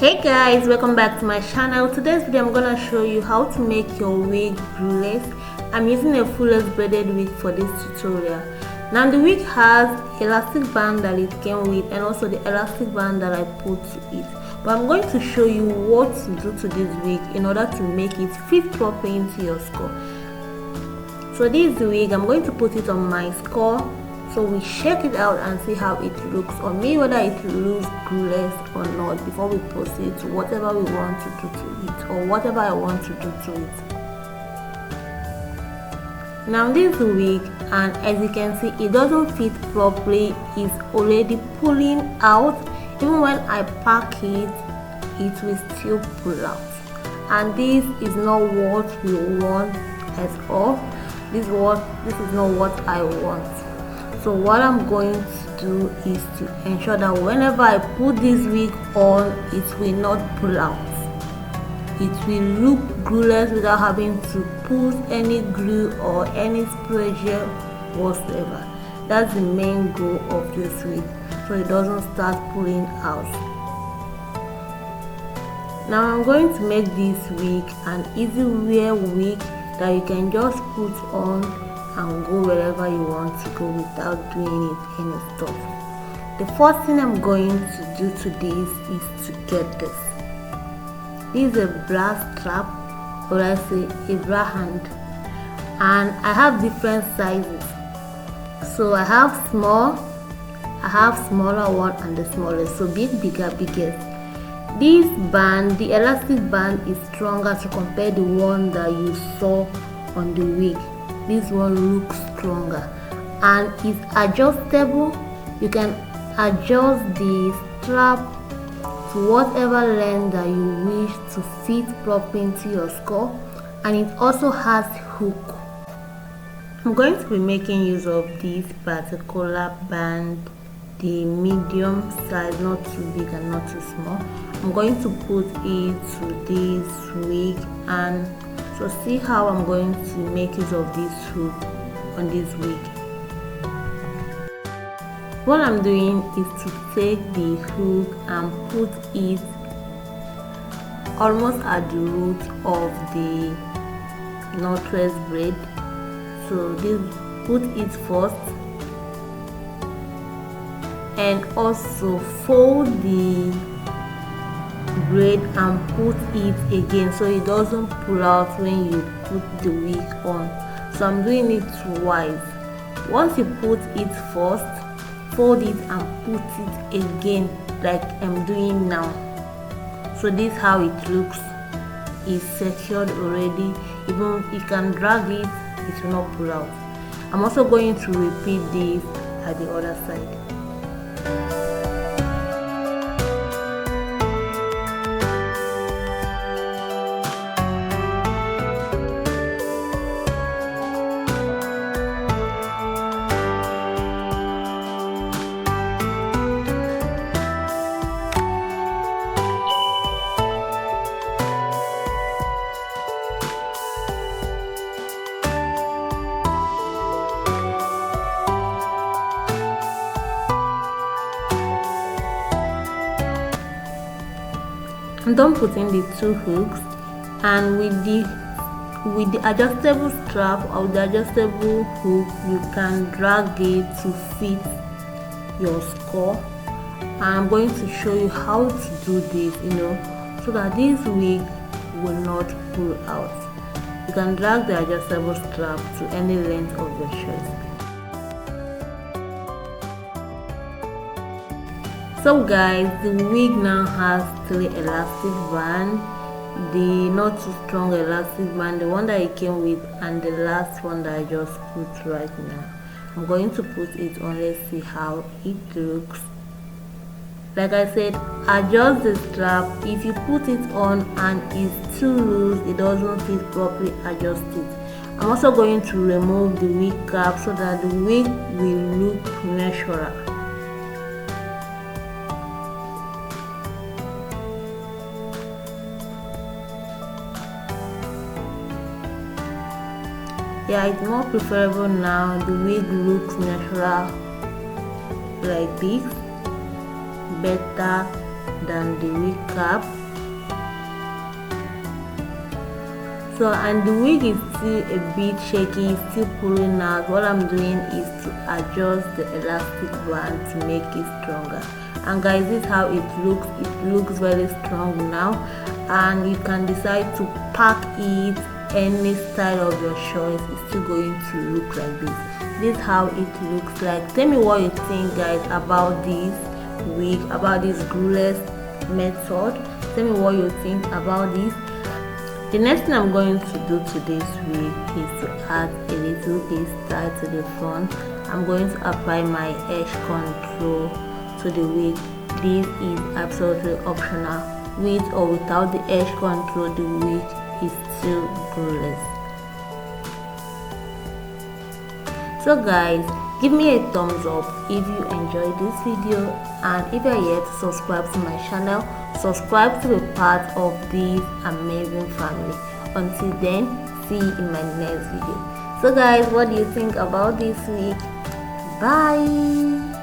Hey guys, welcome back to my channel. Today's video I'm gonna show you how to make your wig glueless. I'm using a fullest braided wig for this tutorial. Now the wig has elastic band that it came with and also the elastic band that I put to it, but I'm going to show you what to do to this wig in order to make it fit properly into your skull. So this is the wig. I'm going to put it on my skull so we check it out and see how it looks, or maybe whether it looks glueless or not, before we proceed to whatever we want to do to it, or whatever I want to do to it. Now this wig, and as you can see, it doesn't fit properly. It's already pulling out. Even when I pack it, it will still pull out, and this is not what we want at all. This is not what I want. So what I'm going to do is to ensure that whenever I put this wig on, it will not pull out. It will look glueless without having to put any glue or any spray gel whatsoever. That's the main goal of this wig, so it doesn't start pulling out. Now I'm going to make this wig an easy wear wig that you can just put on and go wherever you want to go without doing it any stuff. The first thing I'm going to do to this is to get this. This is a bra strap, or I say a bra hand, and I have different sizes. So I have small, I have smaller one, and the smallest. So big, bigger, biggest. This band, the elastic band, is stronger to compare the one that you saw on the wig. This one looks stronger and is adjustable. You can adjust the strap to whatever length that you wish to fit properly into your skull, and it also has hook. I'm going to be making use of this particular band, the medium size, not too big and not too small. I'm going to put it to this wig, and so see how I'm going to make use of this hook on this wig. What I'm doing is to take the hook and put it almost at the root of the northwest braid. So this, put it first, and also fold the braid and put it again so it doesn't pull out when you put the wig on. So I'm doing it twice. Once you put it first, fold it and put it again like I'm doing now. So this is how it looks. It's secured already. Even you can drag it, it will not pull out. I'm also going to repeat this at the other side. I'm done putting the two hooks, and with the adjustable strap or the adjustable hook, you can drag it to fit your skull. And I'm going to show you how to do this, so that this wig will not pull out. You can drag the adjustable strap to any length of your shirt. So guys, the wig now has 3 elastic bands, the not too strong elastic band, the one that it came with, and the last one that I just put right now. I'm going to put it on. Let's see how it looks. Like I said, adjust the strap. If you put it on and it's too loose, it doesn't fit properly, adjust it. I'm also going to remove the wig cap so that the wig will look natural. Yeah, it's more preferable now. The wig looks natural like this, better than the wig cap. So, and the wig is still a bit shaky, it's still pulling out. What I'm doing is to adjust the elastic band to make it stronger. And guys, this is how it looks very strong now, and you can decide to pack it any style of your choice. It's still going to look like this is how it looks like. Tell me what you think, guys, about this wig, about this glueless method. Tell me what you think about this. The next thing I'm going to do to this wig is to add a little hairstyle to the front. I'm going to apply my edge control to the wig. This is absolutely optional. With or without the edge control, the wig is still glueless. So guys, give me a thumbs up if you enjoyed this video, and if you're yet to subscribe to my channel, subscribe to be part of this amazing family. Until then, see you in my next video. So guys, what do you think about this week? Bye.